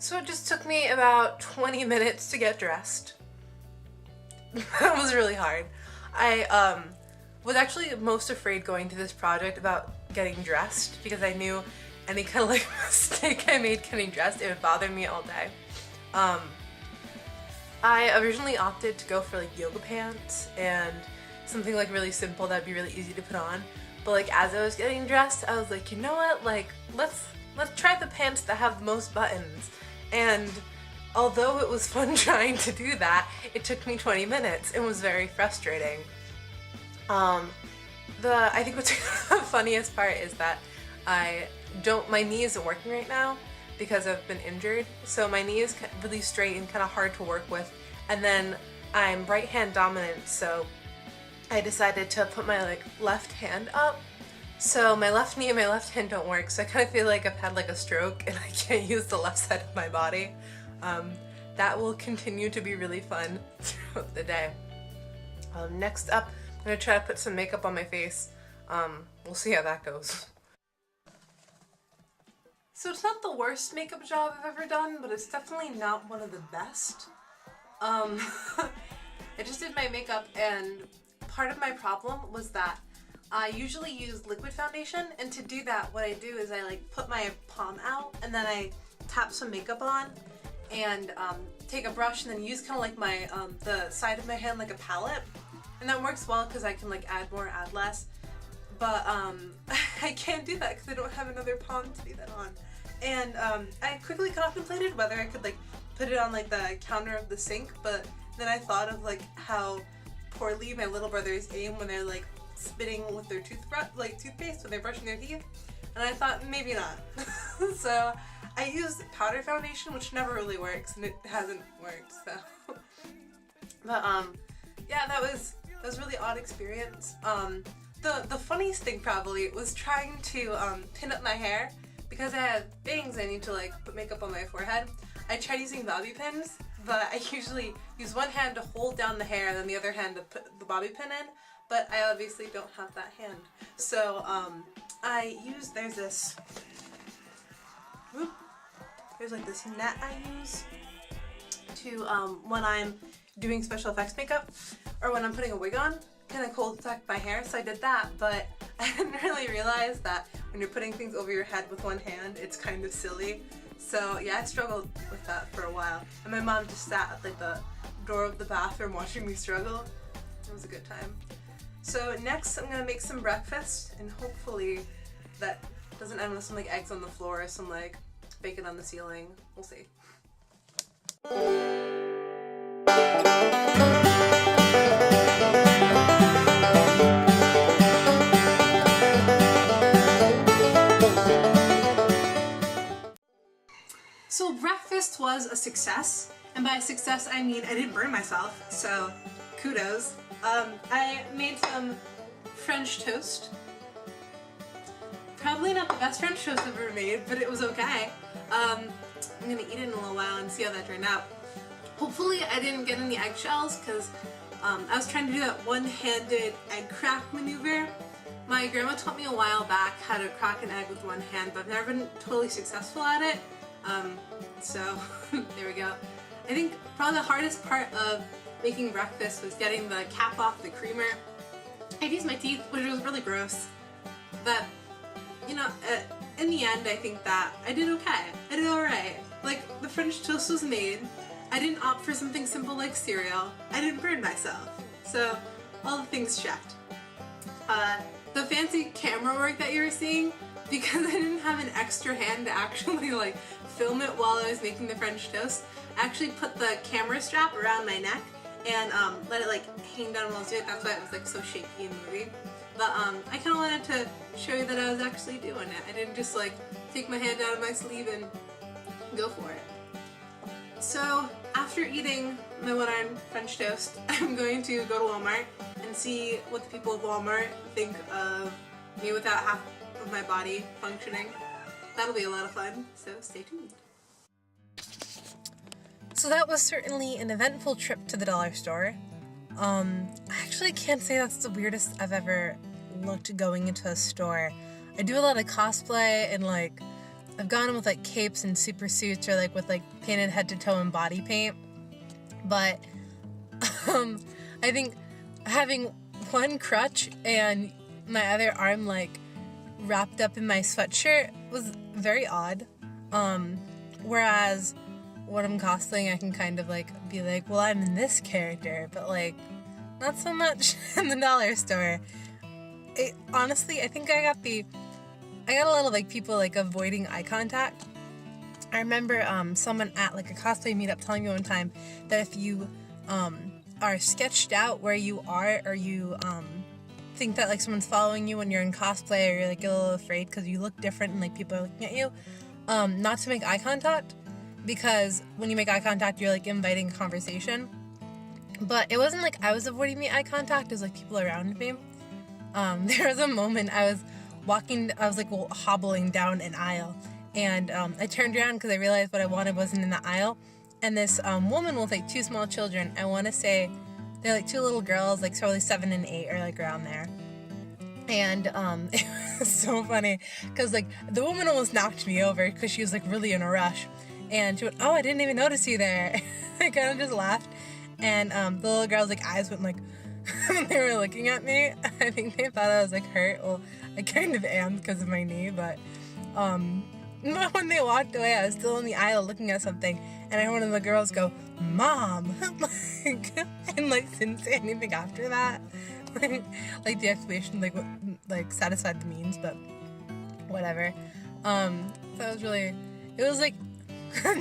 So it just took me about 20 minutes to get dressed. That was really hard. I was actually most afraid going to this project about getting dressed because I knew any kind of like mistake I made getting dressed, it would bother me all day. I originally opted to go for like yoga pants and something like really simple that'd be really easy to put on. But like as I was getting dressed, I was like, you know what, like let's try the pants that have the most buttons. And although it was fun trying to do that, it took me 20 minutes and was very frustrating. I think what's the funniest part is that my knee isn't working right now because I've been injured. So my knee is really straight and kind of hard to work with. And then I'm right hand dominant, so I decided to put my like left hand up. So my left knee and my left hand don't work, so I kind of feel like I've had like a stroke and I can't use the left side of my body. That will continue to be really fun throughout the day. Next up, I'm going to try to put some makeup on my face. We'll see how that goes. So it's not the worst makeup job I've ever done, but it's definitely not one of the best. I just did my makeup, and part of my problem was that I usually use liquid foundation, and to do that what I do is I like put my palm out and then I tap some makeup on and take a brush and then use kind of like my the side of my hand like a palette, and that works well because I can like add more, add less, but I can't do that because I don't have another palm to do that on. And I quickly contemplated whether I could like put it on like the counter of the sink, but then I thought of like how poorly my little brothers aim when they're like spitting with their toothpaste when they're brushing their teeth, and I thought maybe not. So I used powder foundation, which never really works, and it hasn't worked. So, but yeah, that was a really odd experience. The funniest thing probably was trying to pin up my hair because I have bangs. I need to like put makeup on my forehead. I tried using bobby pins, but I usually use one hand to hold down the hair and then the other hand to put the bobby pin in, but I obviously don't have that hand. So there's like this net I use to when I'm doing special effects makeup or when I'm putting a wig on, kind of cold protect my hair. So I did that, but I didn't really realize that when you're putting things over your head with one hand, it's kind of silly. So yeah, I struggled with that for a while, and my mom just sat at like the door of the bathroom watching me struggle. It was a good time. So next I'm gonna make some breakfast, and hopefully that doesn't end with some like eggs on the floor or some like bacon on the ceiling. We'll see. So breakfast was a success, and by success I mean I didn't burn myself, so kudos. I made some French toast. Probably not the best French toast I've ever made, but it was okay. I'm gonna eat it in a little while and see how that turned out. Hopefully I didn't get any eggshells because I was trying to do that one-handed egg crack maneuver. My grandma taught me a while back how to crack an egg with one hand, but I've never been totally successful at it. So there we go. I think probably the hardest part of making breakfast was getting the cap off the creamer. I used my teeth, which was really gross, but you know, in the end I think that I did okay. I did alright. Like, the French toast was made. I didn't opt for something simple like cereal. I didn't burn myself. So all the things checked. The fancy camera work that you were seeing, because I didn't have an extra hand to actually like film it while I was making the French toast, I actually put the camera strap around my neck and let it like hang down while I was doing it. That's why it was like so shaky and moving. But I kind of wanted to show you that I was actually doing it. I didn't just like take my hand out of my sleeve and go for it. So after eating my one-armed French toast, I'm going to go to Walmart and see what the people of Walmart think of me without half of my body functioning. That'll be a lot of fun, so stay tuned. So that was certainly an eventful trip to the dollar store. I actually can't say that's the weirdest I've ever looked going into a store. I do a lot of cosplay and like I've gone in with like capes and super suits or like with like painted head to toe and body paint. But I think having one crutch and my other arm like wrapped up in my sweatshirt was very odd. Whereas when I'm cosplaying, I can kind of like be like, well, I'm in this character, but like not so much in the dollar store. Honestly, I think I got a lot of like people like avoiding eye contact. I remember someone at like a cosplay meetup telling me one time that if you are sketched out where you are, or you think that like someone's following you when you're in cosplay, or you're like a little afraid because you look different and like people are looking at you, not to make eye contact, because when you make eye contact you're like inviting conversation. But it wasn't like I was avoiding the eye contact, it was like people around me. There was a moment I was like hobbling down an aisle, and I turned around because I realized what I wanted wasn't in the aisle, and this woman with like 2 small children, I want to say they're like 2 little girls, like probably 7 and 8 or like around there. And it was so funny because like the woman almost knocked me over because she was like really in a rush, and she went, "Oh, I didn't even notice you there." I kind of just laughed, and the little girls' like eyes went like when they were looking at me. I think they thought I was like hurt. Well, I kind of am because of my knee, but when they walked away, I was still in the aisle looking at something, and I heard one of the girls go, "Mom," and like didn't say anything after that. Like the explanation like satisfied the means, but whatever. That was really, it was like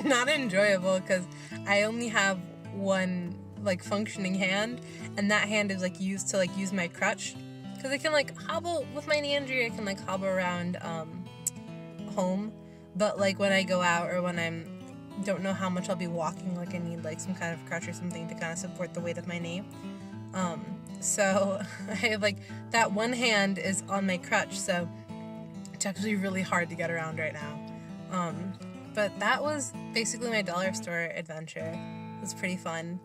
not enjoyable because I only have one like functioning hand, and that hand is like used to like use my crutch, because I can like hobble with my knee injury. I can like hobble around home, but like when I go out or when don't know how much I'll be walking, like I need like some kind of crutch or something to kind of support the weight of my knee. So I have like that one hand is on my crutch, so it's actually really hard to get around right now. But that was basically my dollar store adventure. It was pretty fun.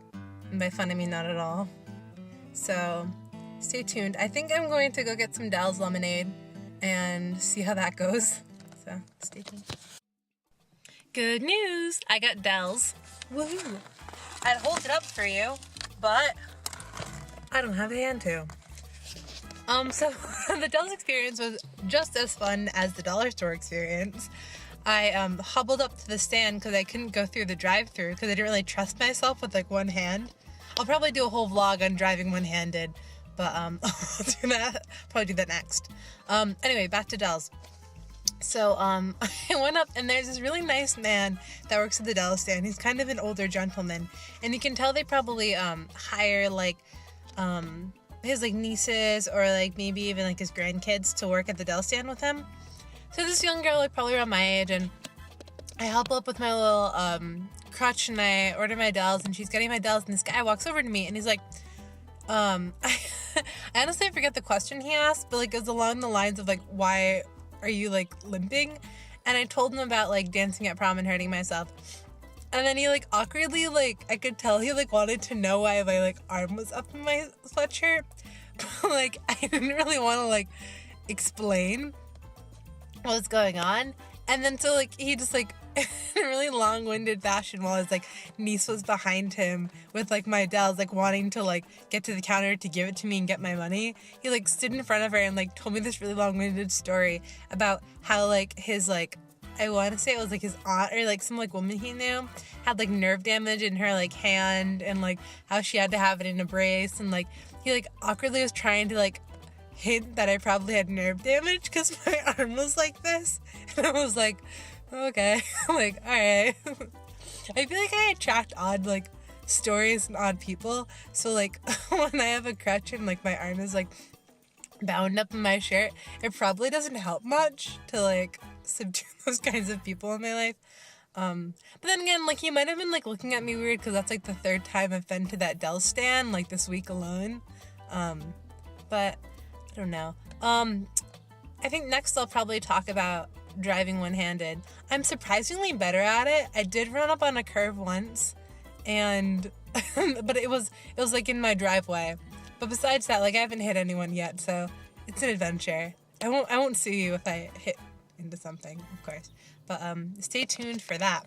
And by fun, I mean not at all. So stay tuned. I think I'm going to go get some Dell's lemonade and see how that goes. So stay tuned. Good news! I got Dell's. Woohoo! I'd hold it up for you, but I don't have a hand to. So the Dell's experience was just as fun as the dollar store experience. I hobbled up to the stand because I couldn't go through the drive-thru because I didn't really trust myself with like one hand. I'll probably do a whole vlog on driving one-handed, but I'll do that. Probably do that next. Anyway, back to Dell's. So I went up, and there's this really nice man that works at the Dell stand. He's kind of an older gentleman, and you can tell they probably hire like his like nieces or like maybe even like his grandkids to work at the Dell stand with him. So this young girl, like probably around my age, and I help up with my little crutch, and I order my Dells, and she's getting my Dells, and this guy walks over to me, and he's like, I honestly forget the question he asked, but like it was along the lines of like, why are you like limping? And I told him about like dancing at prom and hurting myself. And then he like awkwardly, like I could tell he like wanted to know why my like arm was up in my sweatshirt, but like I didn't really want to like explain what was going on. And then so like he just like in a really long-winded fashion, while his like niece was behind him with like my Dells, like wanting to like get to the counter to give it to me and get my money, he like stood in front of her and like told me this really long-winded story about how like his like, I want to say it was like his aunt or like some like woman he knew had like nerve damage in her like hand, and like how she had to have it in a brace, and like he like awkwardly was trying to like hint that I probably had nerve damage because my arm was like this, and I was like, okay, like, alright. I feel like I attract odd like stories and odd people, so like when I have a crutch and like my arm is like bound up in my shirt, it probably doesn't help much to like subdue those kinds of people in my life. But then again, like he might have been like looking at me weird because that's like the 3rd time I've been to that Dell stand like this week alone. But I don't know. I think next I'll probably talk about driving one-handed. I'm surprisingly better at it. I did run up on a curve once, and but it was like in my driveway. But besides that, like I haven't hit anyone yet, so it's an adventure. I won't sue you if I hit into something, of course. But stay tuned for that.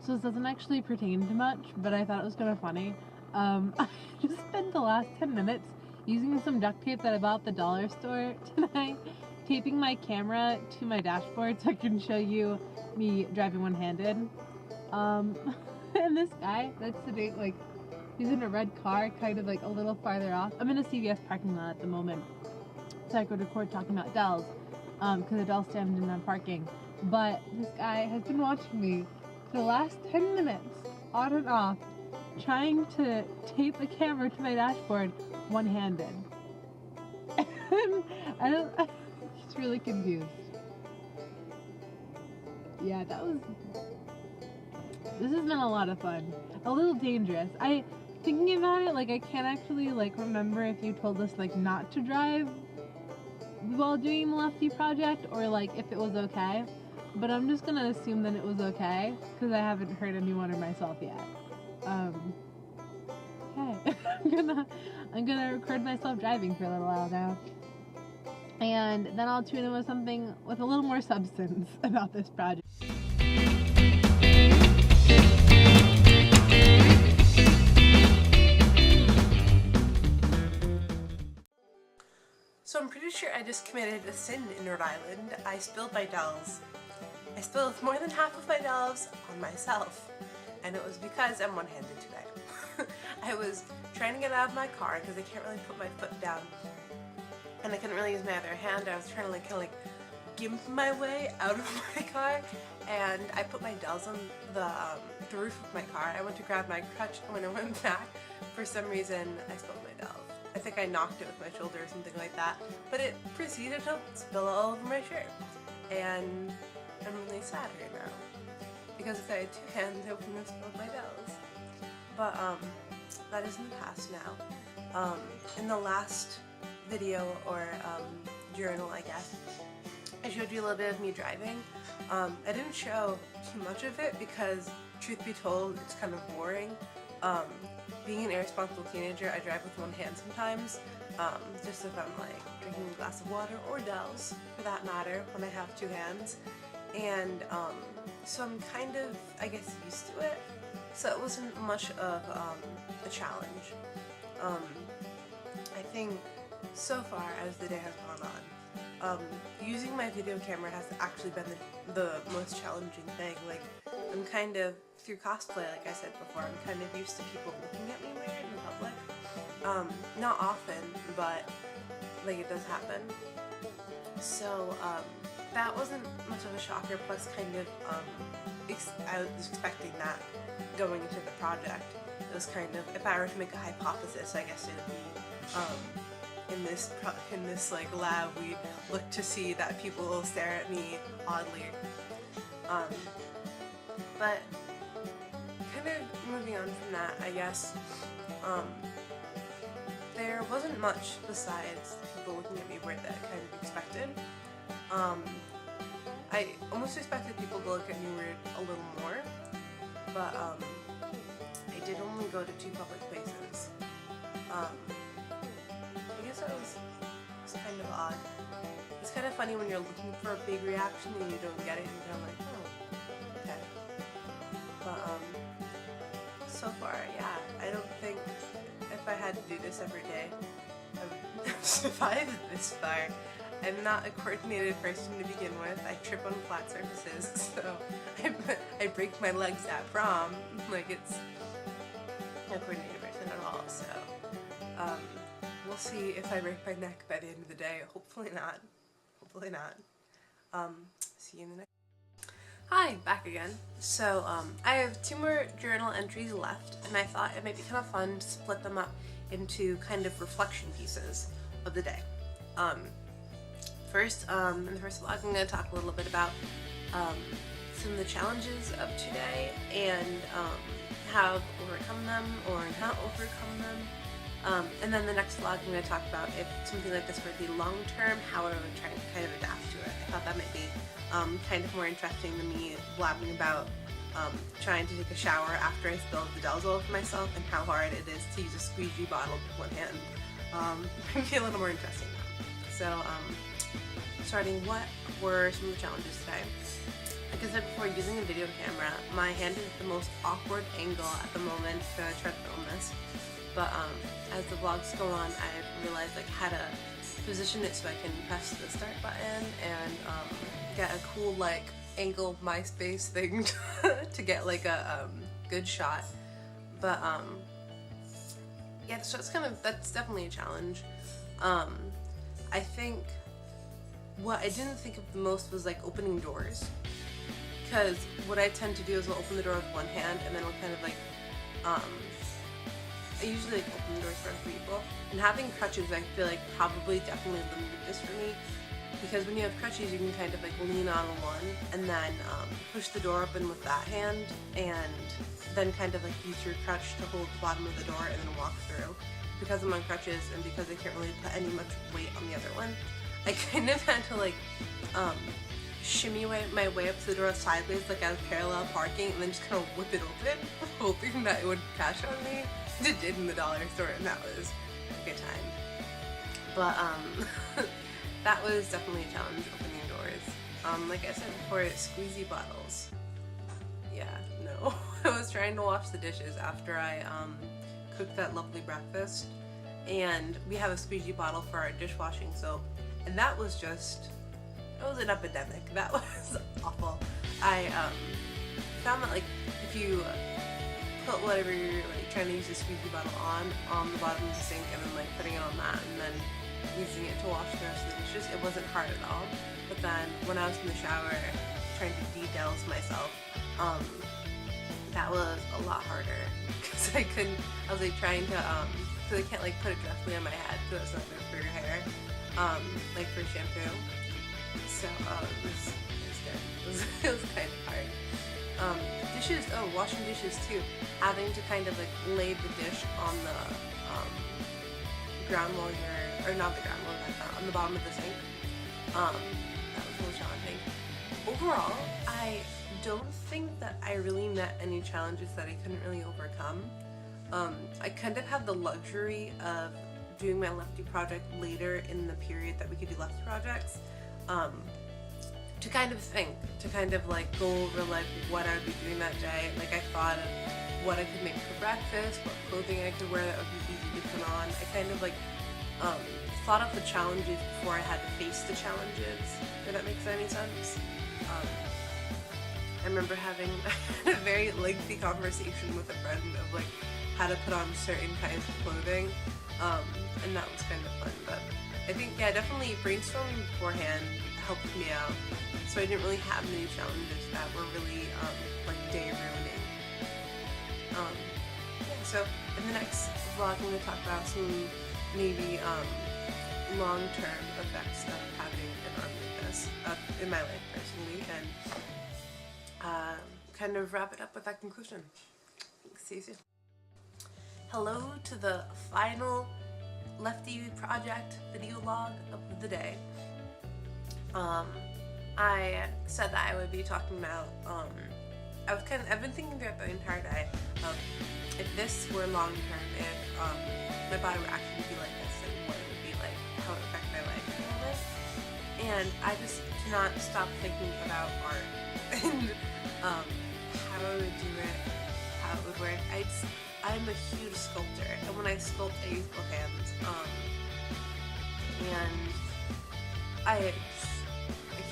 So this doesn't actually pertain to much, but I thought it was kind of funny. I just spent the last 10 minutes using some duct tape that I bought at the dollar store tonight, taping my camera to my dashboard so I can show you me driving one-handed. And this guy that's sitting, like, he's in a red car, kind of like a little farther off. I'm in a CVS parking lot at the moment, so I could record talking about Dells, because Adele's standing in parking. But this guy has been watching me for the last 10 minutes, on and off, trying to tape the camera to my dashboard one-handed. And he's really confused. Yeah, this has been a lot of fun. A little dangerous. Thinking about it, like, I can't actually, like, remember if you told us, like, not to drive while doing the Lefty project, or, like, if it was okay. But I'm just gonna assume that it was okay, because I haven't heard anyone or myself yet. Okay. I'm gonna record myself driving for a little while now. And then I'll tune in with something with a little more substance about this project. So I'm pretty sure I just committed a sin in Rhode Island. I spilled my Dells. I spilled more than half of my Dells on myself. And it was because I'm one-handed today. I was trying to get out of my car because I can't really put my foot down. And I couldn't really use my other hand. I was trying to kind of gimp my way out of my car. And I put my Dells on the roof of my car. I went to grab my crutch, and when I went back, for some reason, I spilled my Dells. I think I knocked it with my shoulder or something like that, but it proceeded to spill all over my shirt. And I'm really sad right now, because if I had two hands, I wouldn't have spilled my Dells. But that is in the past now. In the last video, or journal, I guess, I showed you a little bit of me driving. I didn't show too much of it because, truth be told, it's kind of boring. Being an irresponsible teenager, I drive with one hand sometimes, just if I'm drinking a glass of water, or Dells for that matter, when I have two hands. And so I'm kind of, I guess, used to it. So it wasn't much of a challenge. I think so far as the day has gone on, using my video camera has actually been the most challenging thing. I'm kind of, through cosplay, like I said before, I'm kind of used to people looking at me weird in public. Not often, but it does happen. So that wasn't much of a shocker, plus kind of, I was expecting that going into the project. It was kind of, if I were to make a hypothesis, I guess it would be, in this lab, we look to see that people will stare at me oddly. But kind of moving on from that, I guess, there wasn't much besides people looking at me weird that I kind of expected. I almost expected people to look at me weird a little more, but I did only go to 2 public places. I guess that was kind of odd. It's kind of funny when you're looking for a big reaction and you don't get it, and you're kind of like, oh, okay. But so far, yeah, I don't think if I had to do this every day, I would survive this far. I'm not a coordinated person to begin with. I trip on flat surfaces, so I break my legs at prom. It's not a coordinated person at all, so we'll see if I break my neck by the end of the day. Hopefully not. Hopefully not. See you in the next. Hi, back again. So I have 2 more journal entries left, and I thought it might be kind of fun to split them up into kind of reflection pieces of the day. First, in the first vlog, I'm going to talk a little bit about some of the challenges of today and how I've overcome them or not overcome them. And then the next vlog, I'm going to talk about if something like this were to be long-term, how I would try to kind of adapt to it. I thought that might be kind of more interesting than me blabbing about trying to take a shower after I spilled the Dells all over myself and how hard it is to use a squeegee bottle with one hand. Might be a little more interesting now. So starting, what were some of the challenges today? Like I said before, using a video camera, my hand is at the most awkward angle at the moment to try to film this. But as the vlogs go on, I've realized like how to position it so I can press the start button and get a cool like angle MySpace thing to get like a good shot. But yeah, so that's definitely a challenge. I think what I didn't think of the most was like opening doors, because what I tend to do is I'll open the door with one hand and then I'll kind of like I usually like open the doors for other people, and having crutches I feel like probably definitely limited this for me, because when you have crutches you can kind of like lean on one and then push the door open with that hand and then kind of like use your crutch to hold the bottom of the door and then walk through. Because I'm on crutches and because I can't really put any much weight on the other one, I kind of had to like shimmy my way up to the door sideways like I was parallel parking, and then just kind of whip it open hoping that it would catch on me. It did in the dollar store, and that was a good time. But that was definitely a challenge, opening doors. Like I said before, squeezy bottles. Yeah, no. I was trying to wash the dishes after I cooked that lovely breakfast, and we have a squeegee bottle for our dishwashing soap, and that was just, it was an epidemic. That was awful. I found that like if you put whatever you're like trying to use the squeegee bottle on the bottom of the sink and then like putting it on that and then using it to wash the rest of the dishes, it wasn't hard at all. But then when I was in the shower trying to de-douse myself, that was a lot harder because I was like trying to, because I can't like put it directly on my head because that's not good for your hair, like for shampoo. So it was good. It was kind of hard. Dishes, washing dishes too. Having to kind of like lay the dish on the ground while you're, or not the ground, on the bottom of the sink. That was a little challenging. Overall, I don't think that I really met any challenges that I couldn't really overcome. I kind of had the luxury of doing my Lefty project later in the period that we could do Lefty projects, to kind of think, to kind of like go over like what I would be doing that day. Like I thought of what I could make for breakfast, what clothing I could wear that would be easy to put on. I kind of like thought of the challenges before I had to face the challenges, if that makes any sense. I remember having a very lengthy conversation with a friend of like how to put on certain kinds of clothing, and that was kind of fun. But I think, yeah, definitely brainstorming beforehand helped me out, so I didn't really have many challenges that were really like day ruining. Yeah, so in the next vlog I'm going to talk about some maybe long-term effects of having an arm like this in my life personally, and kind of wrap it up with that conclusion. See you soon. Hello to the final Lefty project video log of the day. I said that I would be talking about, I've been thinking throughout the entire day of if this were long term, if my body would actually be like this, and what it would be like, how it would affect my life a little bit. And I just cannot stop thinking about art and how I would do it, how it would work. I'm a huge sculptor, and when I sculpt I use both hands, and I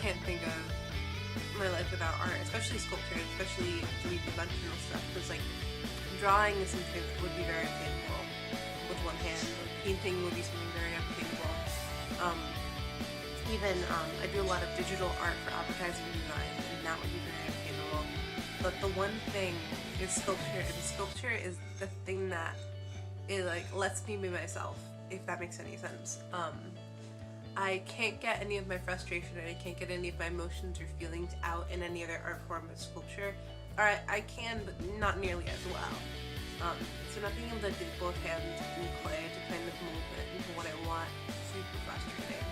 can't think of my life without art, especially sculpture, especially 3-dimensional stuff, because like drawing is something that would be very painful with one hand, or painting would be something very unpainful. Even I do a lot of digital art for advertising design, and that would be very unpainful. But the one thing is sculpture, and sculpture is the thing that it like lets me be myself, if that makes any sense. I can't get any of my frustration, and I can't get any of my emotions or feelings out in any other art form but sculpture. Or I can, but not nearly as well. So not being able to dip both hands in clay to kind of mold it into what I want is super frustrating.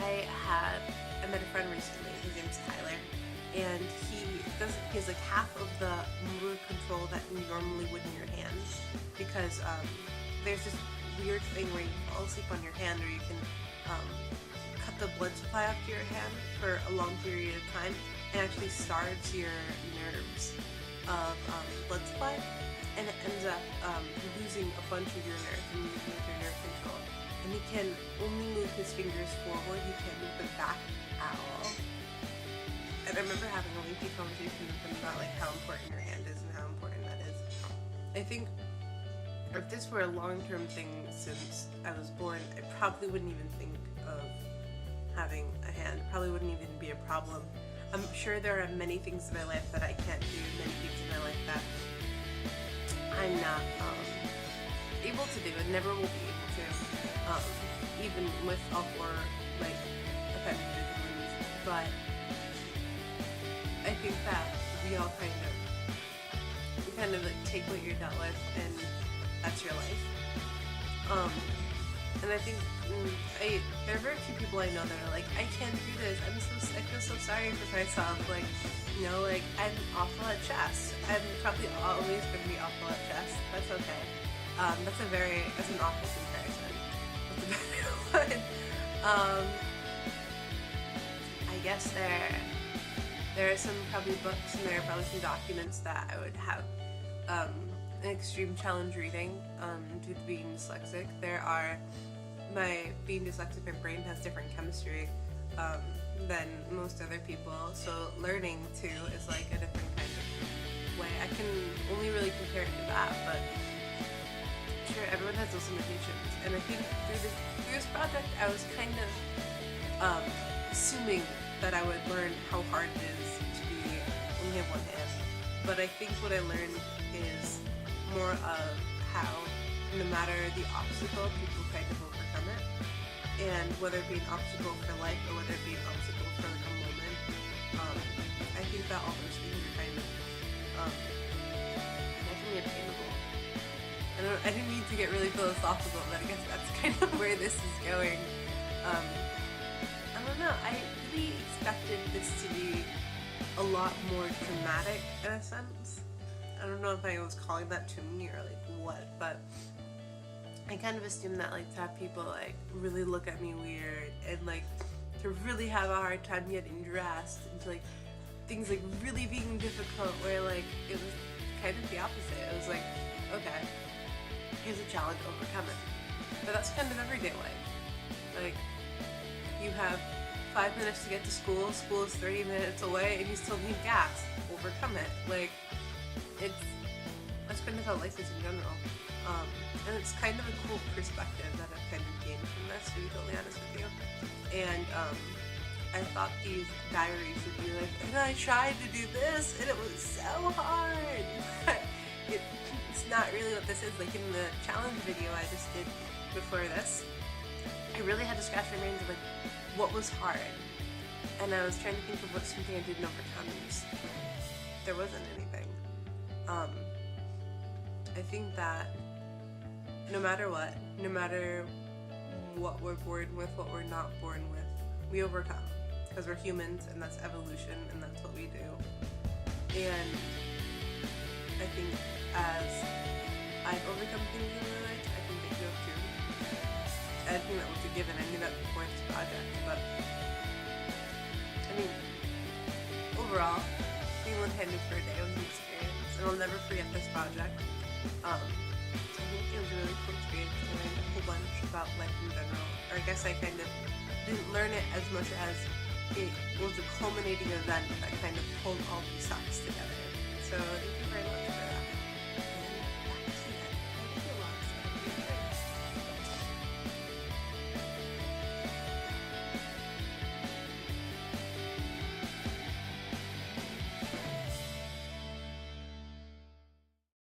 I met a friend recently, his name's Tyler, and he has like half of the motor control that you normally would in your hands, because there's this weird thing where you fall asleep on your hand, or you can um, cut the blood supply off to your hand for a long period of time and actually starves your nerves of blood supply, and it ends up losing a bunch of your nerves and losing your nerve control. And he can only move his fingers forward, he can't move them back at all. And I remember having a lengthy conversation with him about like how important your hand is and how important that is. I think if this were a long-term thing since I was born, I probably wouldn't even think of having a hand. It probably wouldn't even be a problem. I'm sure there are many things in my life that I can't do, many things in my life that I'm not able to do and never will be able to, even with all four like affected limbs. But I think that we all kind of like take what you're dealt with and that's your life. And I think there are very few people I know that are like, I can't do this. I feel so sorry for myself. Like, you know, like I'm awful at chess. I'm probably always going to be awful at chess. That's okay. That's an awful comparison. That's a better one. I guess there are some probably books and there are probably some documents that I would have an extreme challenge reading due to being dyslexic. Being dyslexic, my brain has different chemistry than most other people, so learning too is like a different kind of way. I can only really compare it to that, but sure, everyone has those limitations. And I think through this project, I was kind of assuming that I would learn how hard it is to only have one hand. But I think what I learned is more of how, no matter the obstacle, people kind of overcome it. And whether it be an obstacle for life or whether it be an obstacle for like a moment, I think that all those things are kind of definitely attainable. I didn't need to get really philosophical, but I guess that's kind of where this is going. I don't know, I really expected this to be a lot more dramatic in a sense. I don't know if I was calling that to me or like what, but I kind of assumed that like to have people like really look at me weird and like to really have a hard time getting dressed and to like things like really being difficult, where like it was kind of the opposite. It was like, okay, here's a challenge, overcome it. But that's kind of everyday life. Like, you have 5 minutes to get to school, school is 30 minutes away, and you still need gas. Overcome it. Like, that's kind of how life is in general. And it's kind of a cool perspective that I've kind of gained from this, to be totally honest with you. And I thought these diaries would be like, and I tried to do this, and it was so hard. It's not really what this is. Like in the challenge video I just did before this, I really had to scratch my brains of like, what was hard? And I was trying to think of what something I didn't overcome, and just, there wasn't anything. I think that no matter what we're born with, what we're not born with, we overcome. Because we're humans, and that's evolution, and that's what we do. And I think as I've overcome things in my life, I think that you have too. I think that was a given. I knew that before this project, but I mean, overall, being one-handed for a day was an experience, and I'll never forget this project. I think it was a really cool experience to learn a whole bunch about life in general. Or I guess I kind of didn't learn it as much as it was a culminating event that kind of pulled all these thoughts together.